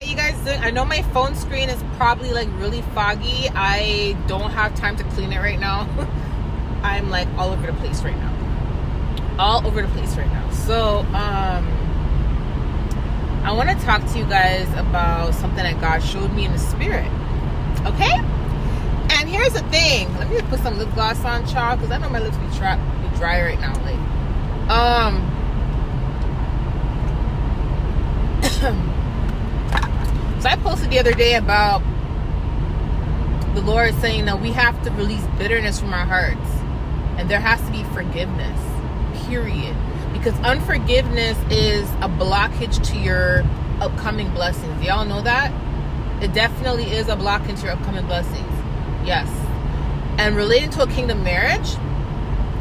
You guys doing? I know my phone screen is probably like really foggy. I don't have time to clean it right now. I'm like all over the place right now. So I want to talk to you guys about something that God showed me in the spirit. Okay? And here's the thing. Let me put some lip gloss on, child, because I know my lips be dry right now. Like, so I posted the other day about the Lord saying that we have to release bitterness from our hearts, and there has to be forgiveness, period. Because unforgiveness is a blockage to your upcoming blessings. Y'all know that? It definitely is a blockage to your upcoming blessings. Yes. And relating to a kingdom marriage,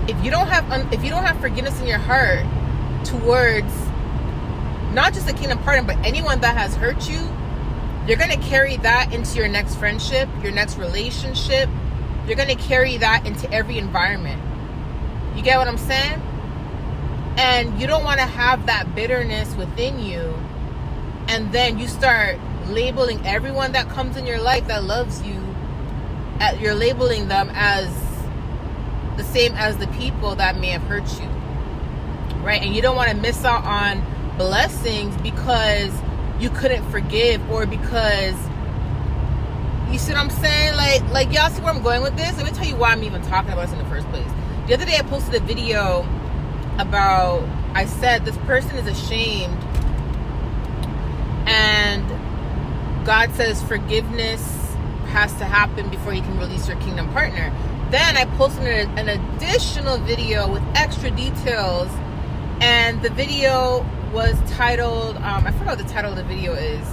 if you don't have forgiveness in your heart towards not just a kingdom partner, but anyone that has hurt you, you're going to carry that into your next friendship, your next relationship. You're going to carry that into every environment. You get what I'm saying? And you don't want to have that bitterness within you. And then you start labeling everyone that comes in your life that loves you. You're labeling them as the same as the people that may have hurt you. Right? And you don't want to miss out on blessings because you couldn't forgive, or because, you see what I'm saying? Like y'all see where I'm going with this? Let me tell you why I'm even talking about this in the first place. The other day I posted a video about, I said this person is ashamed, and God says forgiveness has to happen before he can release your kingdom partner. Then I posted an additional video with extra details, and the video was titled, I forgot what the title of the video is.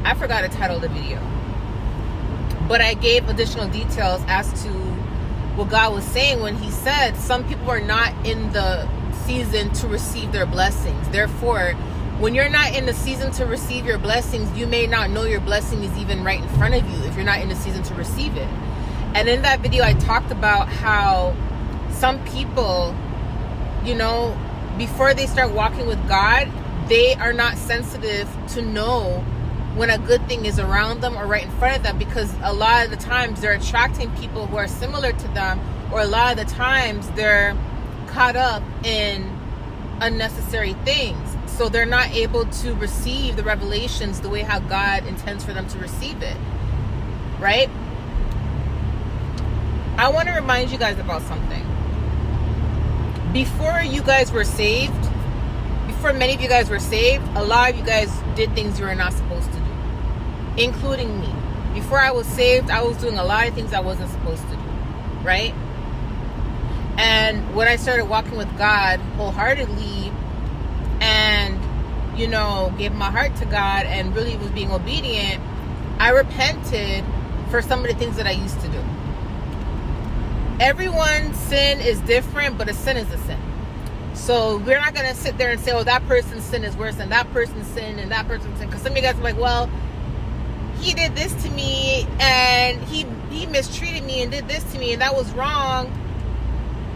I forgot the title of the video. But I gave additional details as to what God was saying when he said some people are not in the season to receive their blessings. Therefore, when you're not in the season to receive your blessings, you may not know your blessing is even right in front of you if you're not in the season to receive it. And in that video, I talked about how some people, you know, before they start walking with God, they are not sensitive to know when a good thing is around them or right in front of them, because a lot of the times they're attracting people who are similar to them, or a lot of the times they're caught up in unnecessary things. So they're not able to receive the revelations the way how God intends for them to receive it. Right? I want to remind you guys about something. Before you guys were saved, before many of you guys were saved, a lot of you guys did things you were not supposed to do, including me. Before I was saved, I was doing a lot of things I wasn't supposed to do, right? And when I started walking with God wholeheartedly and, you know, gave my heart to God and really was being obedient, I repented for some of the things that I used to do. Everyone's sin is different, but a sin is a sin. So we're not going to sit there and say, oh, that person's sin is worse than that person's sin and that person's sin. Because some of you guys are like, well, he did this to me and he mistreated me and did this to me and that was wrong.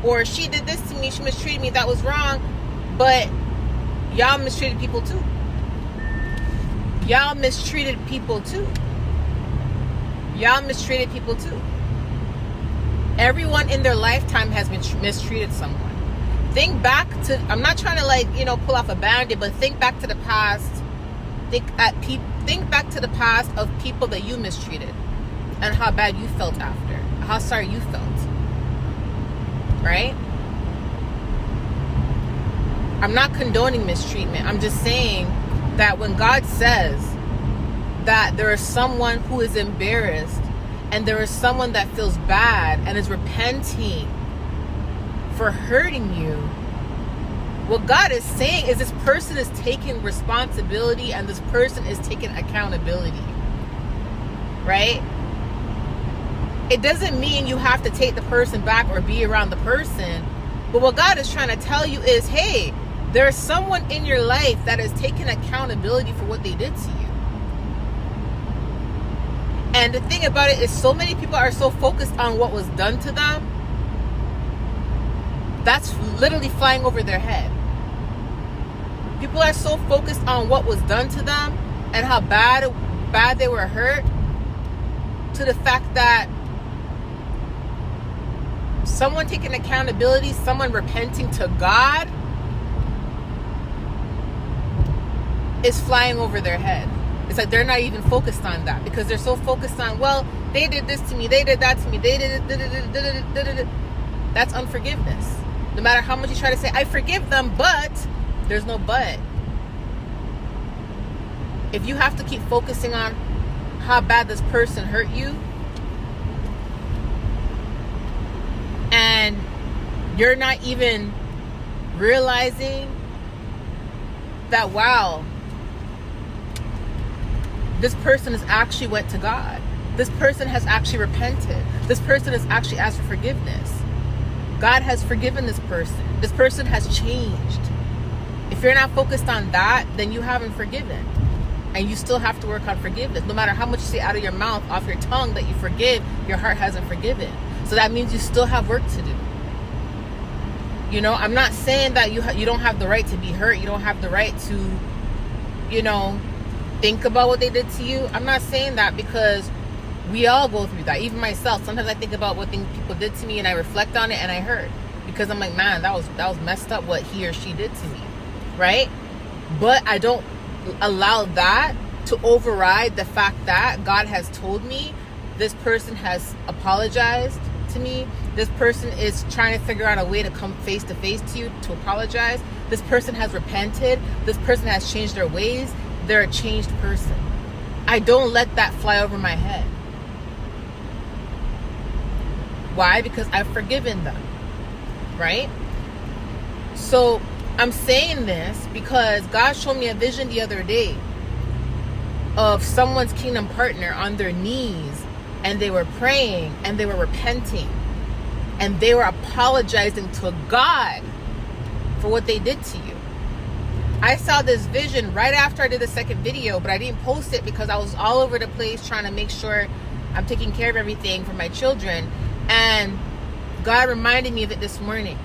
Or she did this to me, she mistreated me, that was wrong. But y'all mistreated people too. Y'all mistreated people too. Y'all mistreated people too. Everyone in their lifetime has been mistreated someone. Think back to, I'm not trying to like, you know, pull off a band-aid, but think back to the past. Think back to the past of people that you mistreated and how bad you felt after. How sorry you felt. Right? I'm not condoning mistreatment. I'm just saying that when God says that there is someone who is embarrassed and there is someone that feels bad and is repenting for hurting you, what God is saying is this person is taking responsibility and this person is taking accountability. Right? It doesn't mean you have to take the person back or be around the person. But what God is trying to tell you is, hey, there's someone in your life that is taking accountability for what they did to you. And the thing about it is so many people are so focused on what was done to them. That's literally flying over their head. People are so focused on what was done to them and how bad they were hurt, to the fact that someone taking accountability, someone repenting to God, is flying over their head. It's like they're not even focused on that, because they're so focused on, well, they did this to me, they did that to me, they did it. That's unforgiveness. No matter how much you try to say, I forgive them, but there's no but. If you have to keep focusing on how bad this person hurt you, and you're not even realizing that, wow, this person has actually went to God. This person has actually repented. This person has actually asked for forgiveness. God has forgiven this person. This person has changed. If you're not focused on that, then you haven't forgiven. And you still have to work on forgiveness. No matter how much you say out of your mouth, off your tongue, that you forgive, your heart hasn't forgiven. So that means you still have work to do. You know, I'm not saying that you don't have the right to be hurt. You don't have the right to, you know, think about what they did to you. I'm not saying that, because we all go through that. Even myself, sometimes I think about what things people did to me, and I reflect on it, and I hurt, because I'm like, man, that was messed up what he or she did to me, right? But I don't allow that to override the fact that God has told me this person has apologized to me. This person is trying to figure out a way to come face to face to you to apologize. This person has repented. This person has changed their ways. They're a changed person. I don't let that fly over my head. Why? Because I've forgiven them, right? So I'm saying this because God showed me a vision the other day of someone's kingdom partner on their knees, and they were praying, and they were repenting, and they were apologizing to God for what they did to you. I saw this vision right after I did the second video, but I didn't post it because I was all over the place trying to make sure I'm taking care of everything for my children. And God reminded me of it this morning.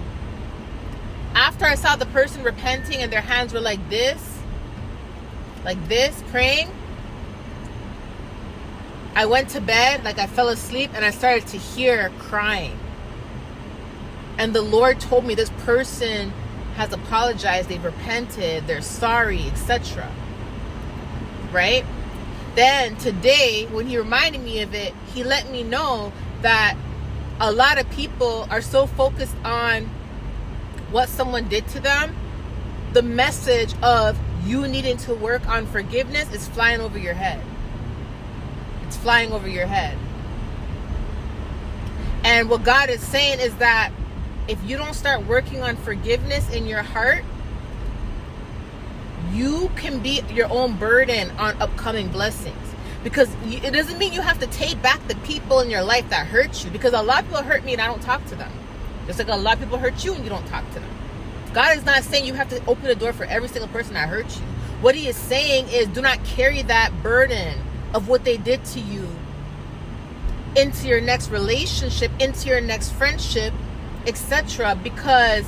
After I saw the person repenting and their hands were like this, praying, I went to bed, like I fell asleep, and I started to hear crying. And the Lord told me this person has apologized, they've repented, they're sorry, etc. Right? Then today, when he reminded me of it, he let me know that a lot of people are so focused on what someone did to them, the message of you needing to work on forgiveness is flying over your head. It's flying over your head. And what God is saying is that if you don't start working on forgiveness in your heart, you can be your own burden on upcoming blessings. Because it doesn't mean you have to take back the people in your life that hurt you. Because a lot of people hurt me and I don't talk to them. Just like a lot of people hurt you and you don't talk to them. God is not saying you have to open the door for every single person that hurt you. What he is saying is, do not carry that burden of what they did to you into your next relationship, into your next friendship, etc. Because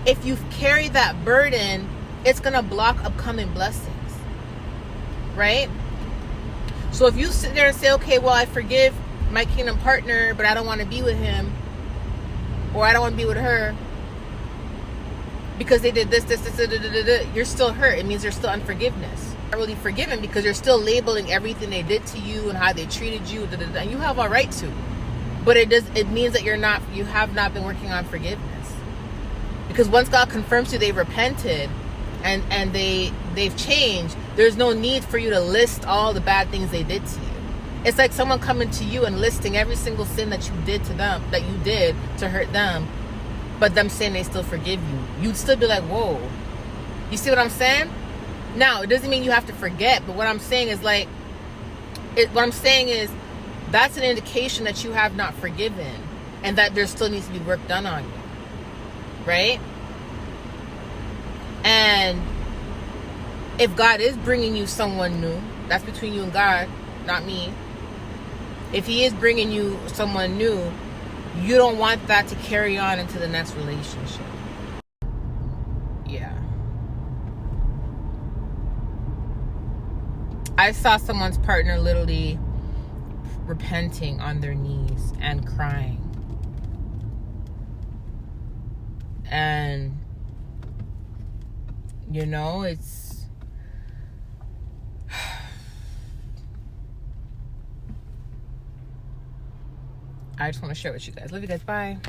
if you carry that burden, it's going to block upcoming blessings. Right? So if you sit there and say, okay, well, I forgive my kingdom partner, but I don't want to be with him, or I don't want to be with her because they did this, you're still hurt. It means there's still unforgiveness. You're not really forgiven because you're still labeling everything they did to you and how they treated you, and you have a right to. But it means that you have not been working on forgiveness. Because once God confirms you they've repented and they've changed, there's no need for you to list all the bad things they did to you. It's like someone coming to you and listing every single sin that you did to them, that you did to hurt them, but them saying they still forgive you. You'd still be like, whoa. You see what I'm saying? Now, it doesn't mean you have to forget, but what I'm saying is that's an indication that you have not forgiven and that there still needs to be work done on you. Right? And if God is bringing you someone new, that's between you and God, not me. If he is bringing you someone new, you don't want that to carry on into the next relationship. Yeah. I saw someone's partner literally repenting on their knees and crying. And, you know, it's... I just want to share with you guys. Love you guys. Bye.